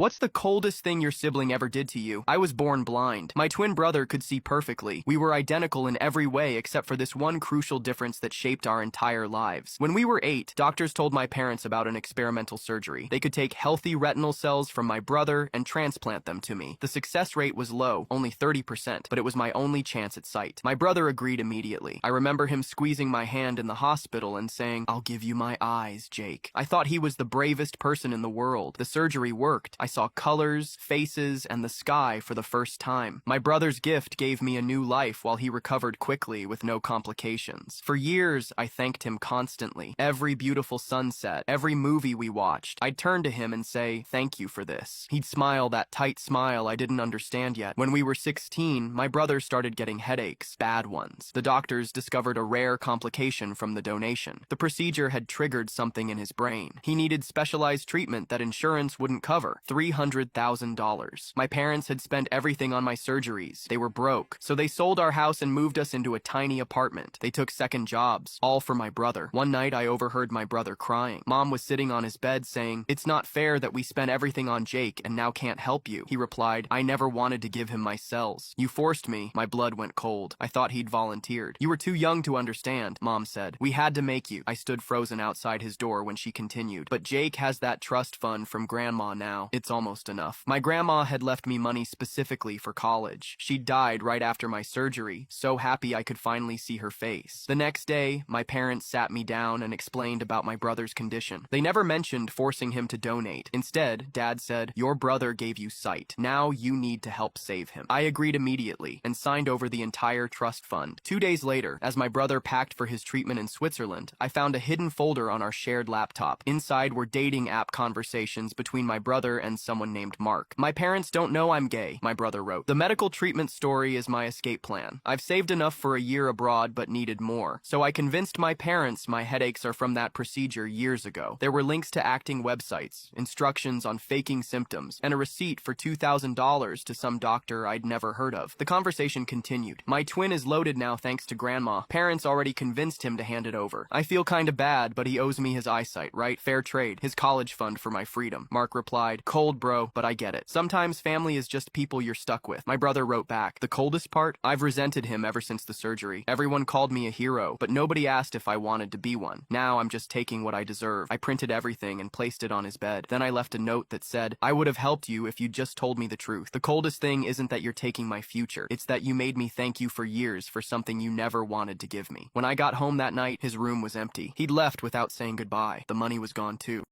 What's the coldest thing your sibling ever did to you? I was born blind. My twin brother could see perfectly. We were identical in every way except for this one crucial difference that shaped our entire lives. When we were 8, doctors told my parents about an experimental surgery. They could take healthy retinal cells from my brother and transplant them to me. The success rate was low, only 30%, but it was my only chance at sight. My brother agreed immediately. I remember him squeezing my hand in the hospital and saying, "I'll give you my eyes, Jake." I thought he was the bravest person in the world. The surgery worked. I saw colors, faces, and the sky for the first time. My brother's gift gave me a new life while he recovered quickly with no complications. For years, I thanked him constantly. Every beautiful sunset, every movie we watched, I'd turn to him and say, "Thank you for this." He'd smile that tight smile I didn't understand yet. When we were 16, my brother started getting headaches, bad ones. The doctors discovered a rare complication from the donation. The procedure had triggered something in his brain. He needed specialized treatment that insurance wouldn't cover. $300,000. My parents had spent everything on my surgeries. They were broke, so they sold our house and moved us into a tiny apartment. They took second jobs, all for my brother. One night, I overheard my brother crying. Mom was sitting on his bed saying, "It's not fair that we spent everything on Jake and now can't help you." He replied, "I never wanted to give him my cells. You forced me." My blood went cold. I thought he'd volunteered. "You were too young to understand," Mom said. "We had to make you." I stood frozen outside his door when she continued, "But Jake has that trust fund from Grandma now. It's almost enough." My grandma had left me money specifically for college. She died right after my surgery, so happy I could finally see her face. The next day, my parents sat me down and explained about my brother's condition. They never mentioned forcing him to donate. Instead, Dad said, "Your brother gave you sight. Now you need to help save him." I agreed immediately and signed over the entire trust fund. 2 days later, as my brother packed for his treatment in Switzerland, I found a hidden folder on our shared laptop. Inside were dating app conversations between my brother and someone named Mark. "My parents don't know I'm gay," my brother wrote. "The medical treatment story is my escape plan. I've saved enough for a year abroad but needed more. So I convinced my parents my headaches are from that procedure years ago." There were links to acting websites, instructions on faking symptoms, and a receipt for $2,000 to some doctor I'd never heard of. The conversation continued. "My twin is loaded now thanks to Grandma. Parents already convinced him to hand it over. I feel kinda bad, but he owes me his eyesight, right? Fair trade. His college fund for my freedom." Mark replied, "Cold, bro, but I get it. Sometimes family is just people you're stuck with." My brother wrote back, "The coldest part? I've resented him ever since the surgery. Everyone called me a hero, but nobody asked if I wanted to be one. Now I'm just taking what I deserve." I printed everything and placed it on his bed. Then I left a note that said, "I would have helped you if you just told me the truth. The coldest thing isn't that you're taking my future. It's that you made me thank you for years for something you never wanted to give me." When I got home that night, his room was empty. He'd left without saying goodbye. The money was gone too.